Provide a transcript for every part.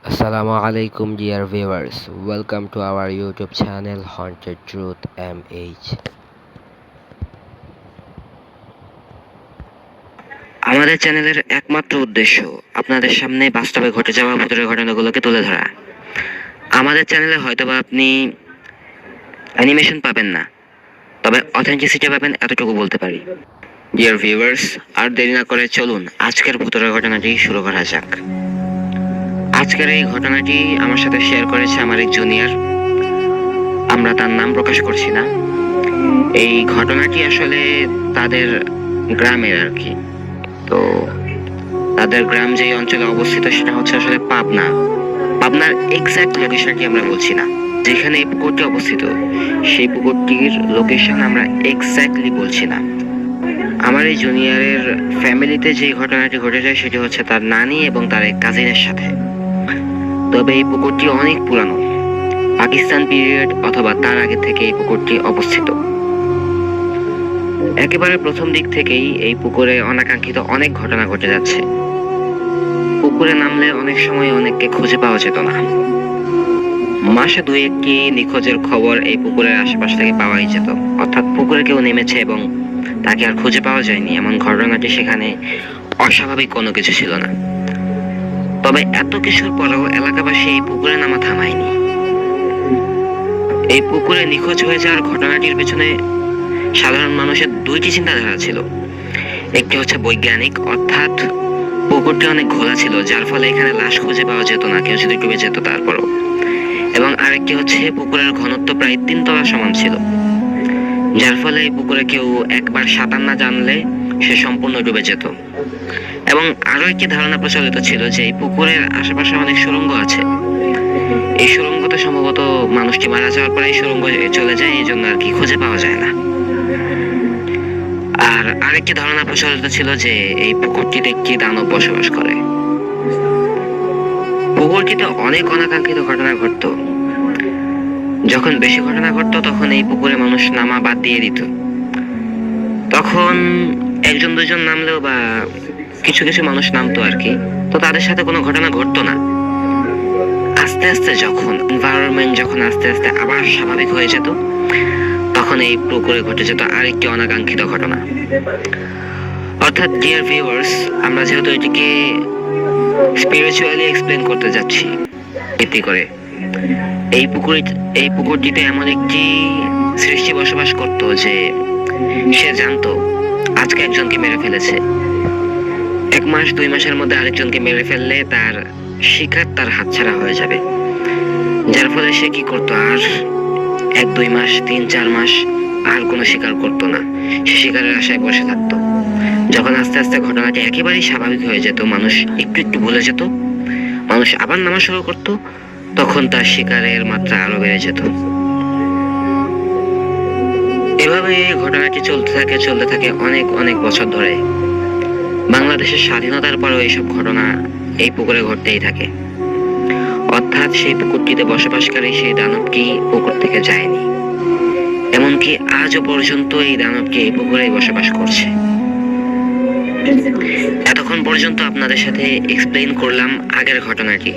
Assalamu alaikum dear viewers. Welcome to our YouTube channel Haunted Truth MH. আমাদের চ্যানেলের একমাত্র উদ্দেশ্য আপনাদের সামনে বাস্তবে ঘটে যাওয়া ভূতের ঘটনাগুলোকে তুলে ধরা। আমাদের চ্যানেলে হয়তোবা আপনি অ্যানিমেশন পাবেন না, তবে অথেন্টিসিটি পাবেন এতটুকু বলতে পারি। ডিয়ার ভিউয়ার্স, আর দেরি না করে চলুন আজকের ভূতের ঘটনাটি শুরু করা যাক। আজকের এই ঘটনাটি আমার সাথে শেয়ার করেছে আমার এক জুনিয়র। আমরা তার নাম প্রকাশ করছি না। এই ঘটনাটি আসলে তাদের গ্রামের আর কি। তো তাদের গ্রাম যে অঞ্চলে অবস্থিত সেটা হচ্ছে আসলে পাবনার এক্সাক্ট লোকেশনটি আমরা বলছি না। যেখানে এই পুকুরটি অবস্থিত সেই পুকুরটির লোকেশন আমরা এক্স্যাক্টলি বলছি না। আমার এই জুনিয়রের ফ্যামিলিতে যে ঘটনাটি ঘটে যায় সেটি হচ্ছে তার নানি এবং তার এক কাজিনের সাথে। তবে এই পুকুরটি অনেক পুরানো, পাকিস্তান পিরিয়ড অথবা তার আগে থেকে এই পুকুরটি অবস্থিত। একেবারে প্রথম দিক থেকেই এই পুকুরে অনাকাঙ্ক্ষিত অনেক ঘটনা ঘটে যাচ্ছে। পুকুরে নামলে অনেক সময় অনেককে খুঁজে পাওয়া যেত না। মাসে দুই একটি নিখোঁজের খবর এই পুকুরের আশেপাশ থেকে পাওয়াই যেত, অর্থাৎ পুকুরে কেউ নেমেছে এবং তাকে আর খুঁজে পাওয়া যায়নি এমন ঘটনাটি সেখানে অস্বাভাবিক কোনো কিছু ছিল না। তবে এত কিছুর পরেও এলাকাবাসী এই পুকুরে নামা থামায়নি। এই পুকুরে নিখোঁজ হয়ে যাওয়ার ঘটনাটির পেছনে সাধারণ মানুষের দুইটি চিন্তাধারা ছিল। একটি হচ্ছে বৈজ্ঞানিক, অর্থাৎ পুকুরটি অনেক ঘোলা ছিল যার ফলে এখানে লাশ খুঁজে পাওয়া যেত না, কেউ যদি ডুবে যেত তারপরও। এবং আরেকটি হচ্ছে পুকুরের ঘনত্ব প্রায় 3 তলা সমান ছিল, যার ফলে এই পুকুরে কেউ একবার সাঁতার না জানলে সে সম্পূর্ণ ডুবে যেত। এবং আরো একটি ধারণা প্রচলিত ছিল যে এই পুকুরের আশেপাশে অনেক সুড়ঙ্গ আছে। এই সুড়ঙ্গতে সম্ভবত মানুষটি মারা যাওয়ার পরে এই সুড়ঙ্গ চলে যায়, এই জন্য আর কি খুঁজে পাওয়া যায় না। আর আরেকটি ধারণা প্রচলিত ছিল যে এই পুকুরটিতে একটি দানব বসবাস করে। পুকুরটিতে অনেক অনাকাঙ্ক্ষিত ঘটনা ঘটতো। যখন বেশি ঘটনা ঘটতো তখন এই পুকুরে মানুষ নামা বাদ দিয়ে দিত। তখন একজন দুজন নামলেও বা কিছু কিছু মানুষ নামতো আর কি, তো তাদের সাথে কোনো ঘটনা ঘটতো না। আস্তে আস্তে যখন এনভায়রনমেন্ট আস্তে আস্তে আবার স্বাভাবিক হয়ে যেত, তখন এই পুকুরে ঘটে যেত আরেকটি অনাকাঙ্ক্ষিত ঘটনা। অর্থাৎ ডিয়ার ভিউয়ার্স, আমরা যেহেতু এটিকে স্পিরিচুয়ালি এক্সপ্লেন করতে যাচ্ছি ভিত্তি করে, এই পুকুরটিতে এমন একটি সৃষ্টি বসবাস করত যে সে জানতো আজকে একজনকে মেরে ফেলেছে, 1 মাস 2 মাসের মধ্যে আরেকজনকে মেরে ফেললে তার শিকার তার হাতছাড়া হয়ে যাবে। যার ফলে সে কি করতো, আর 1-2 মাস 3-4 মাস আর কোনো শিকার করতো না, সে শিকারের আশায় বসে থাকতো। যখন আস্তে আস্তে ঘটনাটি একেবারেই স্বাভাবিক হয়ে যেত, মানুষ একটু একটু ভুলে যেত, মানুষ আবার নামা শুরু করতো, তখন তার শিকারের মাত্রা আরো বেড়ে যেত। এভাবে ঘটনাটি চলতে থাকে অনেক অনেক বছর ধরে। বাংলাদেশের স্বাধীনতার পরেও এইসব ঘটনা এই পুকুরে ঘটতেই থাকে। অর্থাৎ সেই পুকুরটিতে বসবাসকারী সেই দানবটি পুকুর থেকে যায়নি, এমনকি আজও পর্যন্ত এই দানবটি এই পুকুরেই বসবাস করছে। এতক্ষণ পর্যন্ত আপনাদের সাথে এক্সপ্লেইন করলাম আগের ঘটনাটি,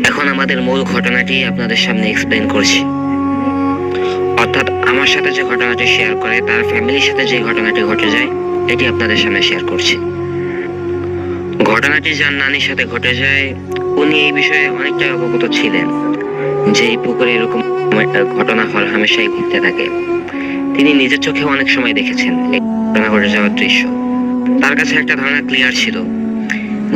এখন আমাদের মূল ঘটনাটি আপনাদের সামনে এক্সপ্লেইন করছি। অর্থাৎ আমার সাথে যে ঘটনাটি শেয়ার করে তার ফ্যামিলির সাথে যে ঘটনাটি ঘটে যায় এটি আপনাদের সামনে শেয়ার করছি। ঘটনাটি যার নানির সাথে ঘটে যায় উনি এই বিষয়ে অনেকটাই অবগত ছিলেন যে এই পুকুরে এরকম ঘটনা হামেশাই ঘটতে থাকে। তিনি নিজের চোখে অনেক সময় দেখেছেন এই ঘটনা ঘটে যাওয়ার দৃশ্য। তার কাছে একটা ধারণা ক্লিয়ার ছিল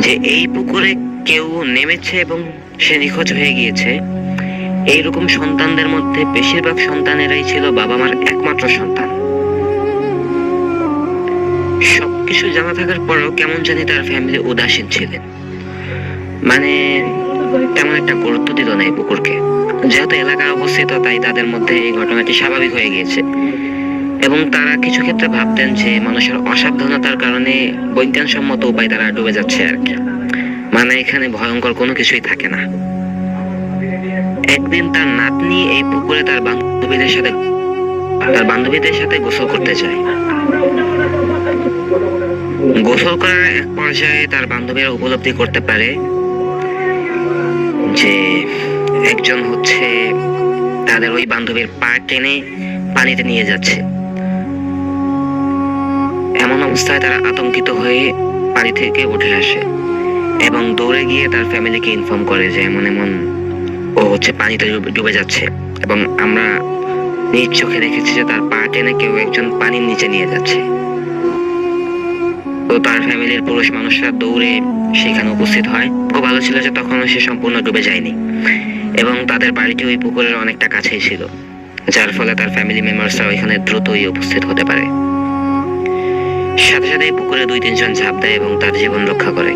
যে এই পুকুরে কেউ নেমেছে এবং সে নিখোঁজ হয়ে গিয়েছে। এইরকম সন্তানদের মধ্যে বেশিরভাগ সন্তানেরাই ছিল বাবা মার একমাত্র সন্তান। সবকিছু জানা থাকার পরেও কেমন জানি তার ফ্যামিলি উদাসীন ছিলেন, মানে তেমন একটা গুরুত্ব দিত না এই পুকুরকে। যেহেতু এলাকায় অবস্থিত তাই তাদের মধ্যে এই ঘটনাটি স্বাভাবিক হয়ে গিয়েছে এবং তারা কিছু ক্ষেত্রে ভাবতেন যে মানুষের অসাবধানতার কারণে বৈজ্ঞানসম্মত উপায় তারা ডুবে যাচ্ছে আর কি, মানে এখানে ভয়ঙ্কর কোনো কিছুই থাকে না। একদিন তার নাতনি এই পুকুরে তার বান্ধবীদের সাথে গোসল করতে যায়। গোসল করার এক পর্যায়ে তার বান্ধবীরা উপলব্ধি করতে পারে যে একজন হচ্ছে তাদের ওই বান্ধবীর পা টেনে পানিতে নিয়ে যাচ্ছে। এমন অবস্থায় তারা আতঙ্কিত হয়ে পানি থেকে উঠে আসে এবং দৌড়ে গিয়ে তার ফ্যামিলিকে ইনফর্ম করে যে এমন এমন ও হচ্ছে পানিতে ডুবে যাচ্ছে, এবং আমরা নিজ চোখে দেখেছি যে তার পা টেনে কেউ একজন পানির নিচে নিয়ে যাচ্ছে। তো তার ফ্যামিলির পুরুষ মানুষরা দৌড়ে সেখানে উপস্থিত হয়। খুব ভালো ছিল যে তখনও সে সম্পূর্ণ ডুবে যায়নি এবং তাদের বাড়িটি ওই পুকুরের অনেকটা কাছেই ছিল, যার ফলে তার ফ্যামিলি মেম্বার্সরা ওইখানে দ্রুতই উপস্থিত হতে পারে। সাথে সাথে পুকুরে 2-3 জন ঝাঁপ দেয় এবং তার জীবন রক্ষা করে।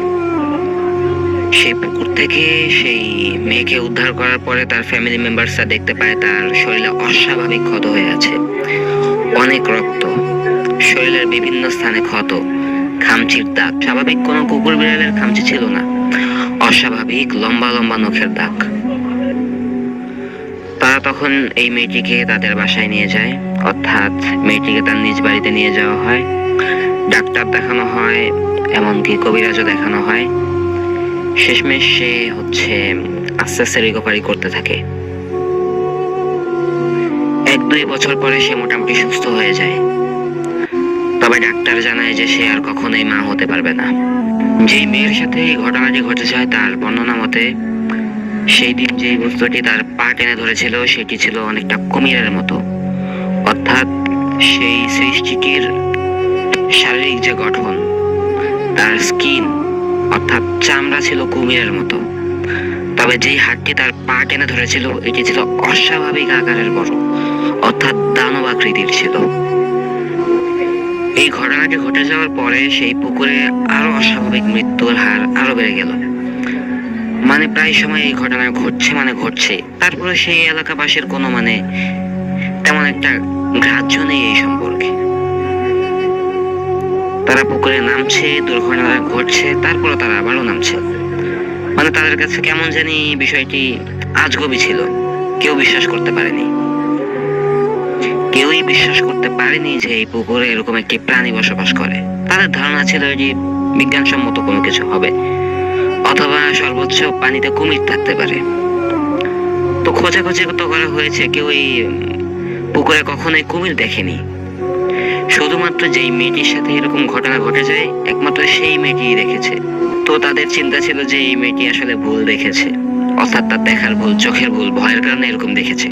সেই পুকুর থেকে সেই মেয়েকে উদ্ধার করার পরে তার ফ্যামিলি মেম্বার্সরা দেখতে পায় তার শরীরে অস্বাভাবিক ক্ষত হয়ে আছে, অনেক রক্ত, শরীরের বিভিন্ন স্থানে ক্ষত, খামচির দাগ। স্বাভাবিক কোনো কুকুর বিড়ালের খামচি ছিল না, অস্বাভাবিক লম্বা লম্বা নখের দাগ। তারা তখন এই মেয়েটিকে তাদের বাসায় নিয়ে যায়, অর্থাৎ মেয়েটিকে তার নিজ বাড়িতে নিয়ে যাওয়া হয়। ডাক্তার দেখানো হয়, এমনকি কবিরাজও দেখানো হয়। শেষমেশ সে হচ্ছে আস্তে আস্তে রিকভারি করতে থাকে। 1-2 বছর পরে সে মোটামুটি সুস্থ হয়ে যায়। তবে ডাক্তার জানায় যে সে আর কখনোই মা হতে পারবে না। যেই মেয়ের সাথে এই ঘটনাটি ঘটে যায় তার বর্ণনা মতে সেই দিন যেই বস্তুটি তার পা টেনে ধরেছিল সেটি ছিল অনেকটা কুমিরের মতো, অর্থাৎ সেই সৃষ্টিটির শারীরিক যে গঠন, তার স্কিন অর্থাৎ চামড়া ছিল কুমিরের মতো। তবে যেই হাড়টি তার পা টেনে ধরেছিল এটি ছিল অস্বাভাবিক আকারের বড়, অর্থাৎ দানব আকৃতির ছিল। এই ঘটনাটি ঘটে যাওয়ার পরে সেই পুকুরে আরো অস্বাভাবিক মৃত্যুর হার আরো বেড়ে গেল। মানে প্রায় সময় এই ঘটনা ঘটছে। তারপরে সেই এলাকাবাসীর কোনো তেমন একটা গ্রাহ্য নেই এই সম্পর্কে। তারা পুকুরে নামছে, দুর্ঘটনা ঘটছে, তারপরে তারা আবারও নামছে। তাদের কাছে কেমন জানি বিষয়টি আজগবি ছিল। কেউই বিশ্বাস করতে পারেনি যে এই পুকুরে এরকম একটি প্রাণী বসবাস করে। তাদের ধারণা ছিল যে বিজ্ঞানসম্মত কোনো কিছু হবে, অথবা সর্বোচ্চ পানিতে কুমির থাকতে পারে। তো খোঁজাখুঁজি তো করা হয়েছে, কেউ এই পুকুরে কখনোই কুমির দেখেনি। শুধুমাত্র যেই মেয়েটির সাথে এরকম ঘটনা ঘটে যায় একমাত্র সেই মেয়েটি দেখেছে। তো তাদের চিন্তা ছিল যে এই মেয়েটি আসলে ভুল দেখেছে, অর্থাৎ তার দেখার ভুল, চোখের ভুল, ভয়ের কারণে এরকম দেখেছে।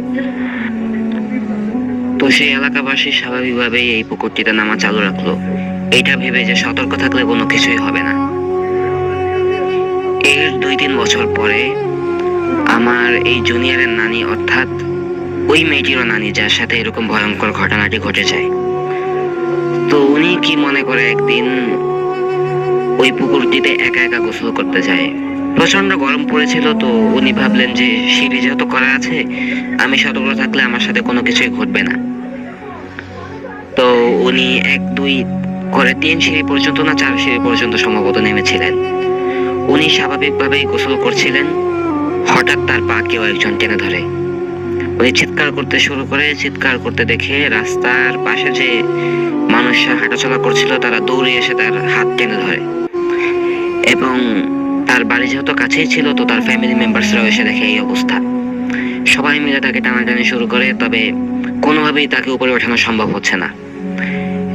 তো সেই এলাকাবাসী স্বাভাবিকভাবেই এই পুকুরটিতে নামা চালু রাখলো, এটা ভেবে যে সতর্ক থাকলে কোনো কিছুই হবে না। এর 2-3 বছর পরে আমার এই জুনিয়রের নানি, অর্থাৎ ওই মেয়েটিরও নানি যার সাথে এরকম ভয়ঙ্কর ঘটনাটি ঘটে যায়, তো উনি কি মনে করে একদিন ওই পুকুরটিতে একা একা গোসল করতে যায়। প্রচন্ড গরম পড়েছিল, তো উনি ভাবলেন যে সিঁড়ি যেহেতু করা আছে, আমি সতর্ক থাকলে আমার সাথে কোনো কিছুই ঘটবে না। তো উনি 1-2 করে 3 সিঁড়ি পর্যন্ত না 4 সিঁড়ি পর্যন্ত সম্ভবত নেমেছিলেন। উনি স্বাভাবিকভাবেই গোসল করছিলেন, হঠাৎ তার পা কেউ একজন টেনে ধরে। উনি চিৎকার করতে শুরু করে, চিৎকার করতে দেখে রাস্তার পাশে যে মানুষরা হাঁটাচলা করছিল তারা দৌড়ে এসে তার হাত টেনে ধরে, এবং তার বাড়ি যেহেতু কাছেই ছিল তো তার ফ্যামিলি মেম্বার্সরাও এসে দেখে এই অবস্থা। সবাই মিলে তাকে টানাটানি শুরু করে, তবে কোনোভাবেই তাকে উপরে ওঠানো সম্ভব হচ্ছে না।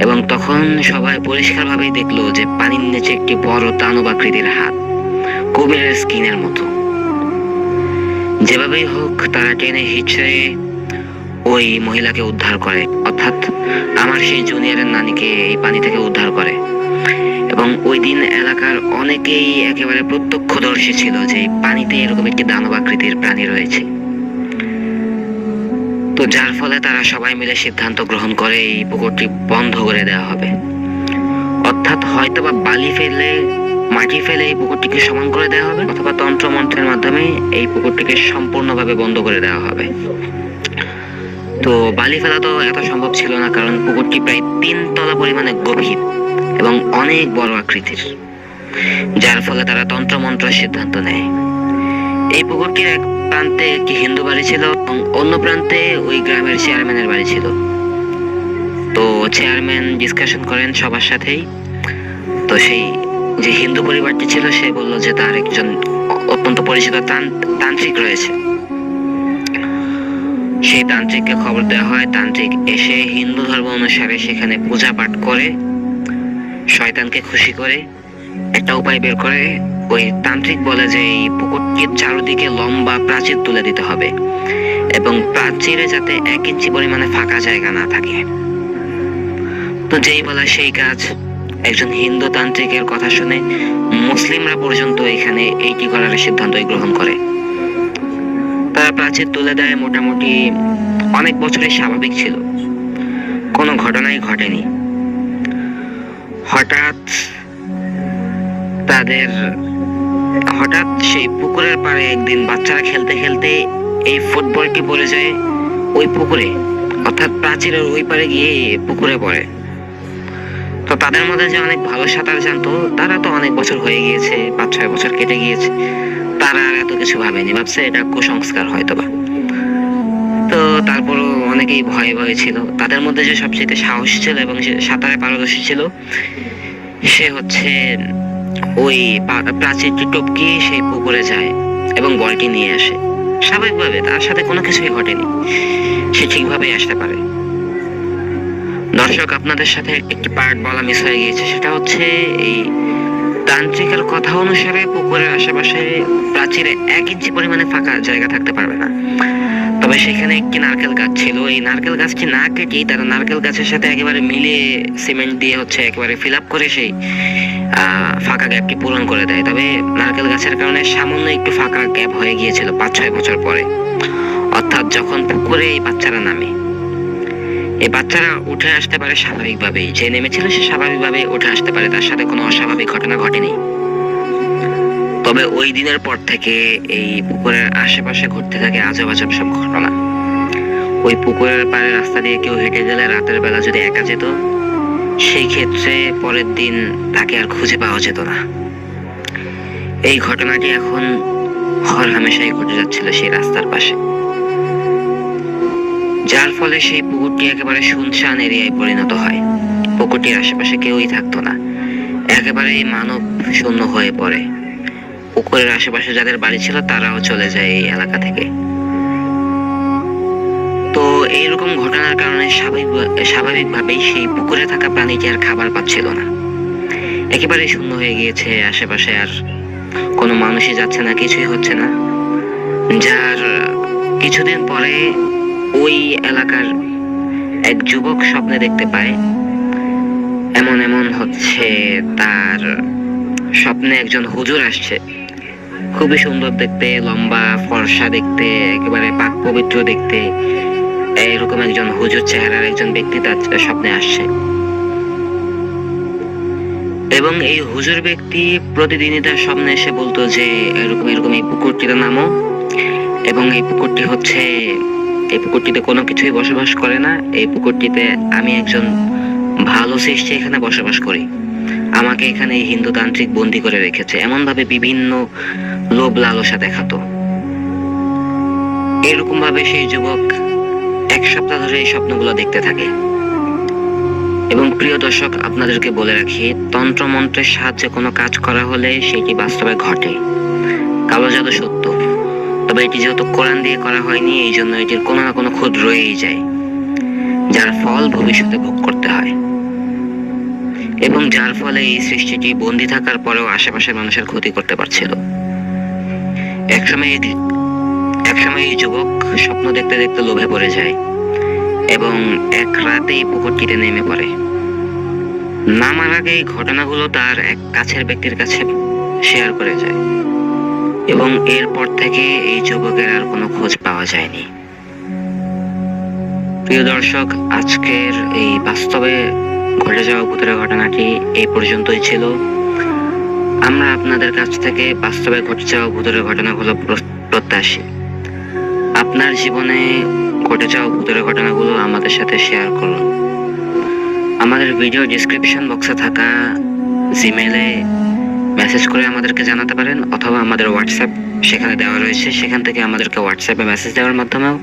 এবং তখন সবাই পরিষ্কারভাবেই দেখলো যে পানির নিচে একটি বড় দানব আকৃতির হাত, কুমিরের স্কিনের মতো। যেভাবেই হোক তারা টেনে হিচড়ে ওই মহিলাকে উদ্ধার করে, অর্থাৎ আমার সেই জুনিয়রের নানিকে এই পানি থেকে উদ্ধার করে। এবং ওই দিন এলাকার অনেকেই একেবারে প্রত্যক্ষদর্শী ছিল যে পানিতে এরকম একটি দানব আকৃতির প্রাণী রয়েছে। তো যার ফলে তারা সবাই মিলে সিদ্ধান্ত গ্রহণ করে এই পুকুরটি বন্ধ করে দেওয়া হবে, অর্থাৎ হয়তোবা মাটি ফেলে এই পুকুরটিকে সমান করে দেওয়া হবে, অথবা তন্ত্র মন্ত্রের মাধ্যমে এই পুকুরটিকে সম্পূর্ণভাবে বন্ধ করে দেওয়া হবে। তো বালি ফেলা তো এত সম্ভব ছিল না, কারণ পুকুরটি প্রায় 3 তলা পরিমাণে গভীর এবং অনেক বড় আকৃতির, যার ফলে তারা তন্ত্র মন্ত্রের সিদ্ধান্ত নেয়। এই পুকুরটির এক প্রান্তে একটি হিন্দু বাড়ি ছিল এবং অন্য প্রান্তে ওই গ্রামের চেয়ারম্যানের বাড়ি ছিল। তো চেয়ারম্যান ডিসকাশন করেন সবার সাথেই। তো সেই যে হিন্দু পরিবারটি ছিল সে বলল যে তার একজন অত্যন্ত অত্যন্ত পরিচিত তান্ত্রিক রয়েছে। সেই তান্ত্রিককে খবর দেওয়া হয়। তান্ত্রিক এসে হিন্দু ধর্ম অনুসারে সেখানে পূজা পাঠ করে, শয়তানকে খুশি করে একটা উপায় বের করে। ওই তান্ত্রিক বলে যে এই পুকুরটির চারদিকে লম্বা প্রাচীর তুলে দিতে হবে এবং প্রাচীরে যাতে 1 ইঞ্চি পরিমাণে ফাঁকা জায়গা না থাকে। তো যেই বলা সেই কাজ। একজন হিন্দু তান্ত্রিকের কথা শুনে মুসলিমরা পর্যন্ত এখানে এইটি করার সিদ্ধান্তই গ্রহণ করে। তারা প্রাচীর তুলে দেয়। মোটামুটি অনেক বছরই স্বাভাবিক ছিল, কোনো ঘটনাই ঘটেনি। হঠাৎ সেই পুকুরের পাড়ে একদিন বাচ্চারা খেলতে খেলতে এই ফুটবলটি পড়ে যায় ওই পুকুরে, অর্থাৎ প্রাচীরের ওই পারে গিয়ে পুকুরে পড়ে। তো তাদের মধ্যে যে অনেক ভালো সাঁতার জানতো, তারা তো অনেক বছর হয়ে গিয়েছে, 5-6 বছর কেটে গিয়েছে, তারা আর এত কিছু ভাবেনি, ভাবছে এটা কুসংস্কার হয়তোবা। তো তারপরও অনেকেই ভয়ে ভয়ে ছিল। তাদের মধ্যে যে সবচেয়ে সাহস ছিল এবং সে সাঁতারে পারদর্শী ছিল, সে হচ্ছে ওই প্রাচীরটি টপকিয়ে সেই পুকুরে যায় এবং বলটি নিয়ে আসে। স্বাভাবিকভাবে তার সাথে কোনো কিছুই ঘটেনি, সে ঠিকভাবেই আসতে পারে। দর্শক, আপনাদের সাথে একটি পার্ট বলা মিস হয়ে গিয়েছে, সেটা হচ্ছে এই তান্ত্রিকের কথা অনুসারে পুকুরের আশেপাশে প্রাচীরে 1 ইঞ্চি পরিমাণে ফাঁকা জায়গা থাকতে পারবে না। তবে সেখানে একটি নারকেল গাছ ছিল। এই নারকেল গাছটি না কেটে তারা নারকেল গাছের সাথে একেবারে মিলিয়ে সিমেন্ট দিয়ে হচ্ছে একেবারে ফিল আপ করে সেই ফাঁকা গ্যাপটি পূরণ করে দেয়। তবে নারকেল গাছের কারণে সামান্য একটু ফাঁকা গ্যাপ হয়ে গিয়েছিল 5-6 বছর পরে, অর্থাৎ যখন পুকুরে এই বাচ্চারা নামে। এই বাচ্চারা উঠে আসতে পারে স্বাভাবিকভাবেই, যে নেমেছিল সে স্বাভাবিকভাবে উঠে আসতে পারে, তার সাথে কোনো অস্বাভাবিক ঘটনা ঘটেনি। তবে ওই দিনের পর থেকে এই পুকুরের আশেপাশে ঘটতে থাকে আজব আজব সব ঘটনা। ওই পুকুরের পাড়ে রাস্তা দিয়ে কেউ হেঁটে গেলে রাতের বেলা যদি একা যেত, সেই ক্ষেত্রে পরের দিন তাকে আর খুঁজে পাওয়া যেত না। এই ঘটনাটি এখন হরহামেশাই ঘটে যাচ্ছিল সেই রাস্তার পাশে, যার ফলে সেই পুকুরটি একেবারে শুনশান এরিয়ায় পরিণত হয়। পুকুরটির আশেপাশে কেউই থাকতো না, একেবারেই মানব শূন্য হয়ে পড়ে। পুকুরের আশেপাশে যাদের বাড়ি ছিল তারাও চলে যায় এই এলাকা থেকে। তো এইরকম ঘটনার কারণে স্বাভাবিকভাবেই সেই পুকুরে থাকা প্রাণীটি আর খাবার পাচ্ছিল না, একেবারে শূন্য হয়ে গিয়েছে। আশেপাশে আর কোনো মানুষই যাচ্ছে না, কিছুই হচ্ছে না। যার কিছুদিন পরে ওই এলাকার এক যুবক স্বপ্নে দেখতে পায় এমন হচ্ছে, তার স্বপ্নে একজন হুজুর আসছে, খুবই সুন্দর দেখতে, লম্বা ফর্সা দেখতে, একেবারে পাক পবিত্র দেখতে। এরকম একজন হুজুর চেহারার একজন ব্যক্তি তার স্বপ্নে আসছে এবং এই হুজুর ব্যক্তি প্রতিদিনই তার স্বপ্নে এসে বলতো যে এরকম এই পুকুরটিতে নামো এবং এই পুকুরটিতে কোনো কিছুই বসবাস করে না। এই পুকুরটিতে আমি একজন ভালো সৃষ্টি এখানে বসবাস করি, আমাকে এখানে হিন্দু তান্ত্রিক বন্দী করে রেখেছে, এমন ভাবে বিভিন্ন লোভ লালসা দেখাতো। এরকম ভাবে সেই যুবক 1 সপ্তাহ ধরে এই স্বপ্নগুলো দেখতে থাকে। এবং প্রিয় দর্শক, আপনাদেরকে বলে রাখি, তন্ত্র মন্ত্রের সাহায্যে কোনো কাজ করা হলে সেটি বাস্তবে ঘটে, কালো জাদু সত্য। তবে এটি যেহেতু কোরআন দিয়ে করা হয়নি, এই জন্য এটির কোনো না কোনো খুঁত রয়েই যায়, যার ফল ভবিষ্যতে ভোগ করতে হয় এবং যার ফলে এই সৃষ্টিটি বন্দী থাকার পরেও আশেপাশের মানুষের ক্ষতি করতে পারছিল। একসময় এই যুবক স্বপ্ন দেখতে দেখতে লোভে পড়ে যায় এবং এক রাতে এই পুকুরটিতে নেমে পড়ে। নামার আগে এই ঘটনাগুলো তার এক কাছের ব্যক্তির কাছে শেয়ার করে যায় এবং এরপর থেকে এই যুবকের আর কোনো খোঁজ পাওয়া যায়নি। প্রিয় দর্শক, আজকের এই বাস্তবে ঘটে যাওয়া ভূতের ঘটনাটি এই পর্যন্তই ছিল। আমরা আপনাদের কাছ থেকে বাস্তবে ঘটে যাওয়া ভূতের ঘটনাগুলো প্রত্যাশী। আপনার জীবনে ঘটে যাওয়া ভূতের ঘটনাগুলো আমাদের সাথে শেয়ার করুন। আমাদের ভিডিও ডেসক্রিপশন বক্সে থাকা জিমেইলে মেসেজ করে আমাদেরকে জানাতে পারেন, অথবা আমাদের হোয়াটসঅ্যাপ সেখানে দেওয়া রয়েছে, সেখান থেকে আমাদেরকে হোয়াটসঅ্যাপে মেসেজ দেওয়ার মাধ্যমেও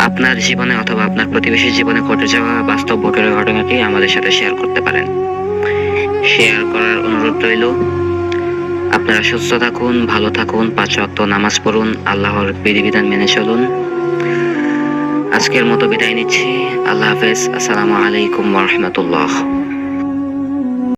আপনার জীবনে অথবা আপনার প্রতিবেশীর জীবনে ঘটে যাওয়া বাস্তব ভূতের ঘটনাটি আমাদের সাথে শেয়ার করতে পারেন। শেয়ার করার অনুরোধ রইল। আপনারা সুস্থ থাকুন, ভালো থাকুন, 5 ওয়াক্ত নামাজ পড়ুন, আল্লাহর বিধিবিধান মেনে চলুন। আজকের মতো বিদায় নিচ্ছি। আল্লাহ হাফেজ। আসসালামু আলাইকুম ওয়া রাহমাতুল্লাহ।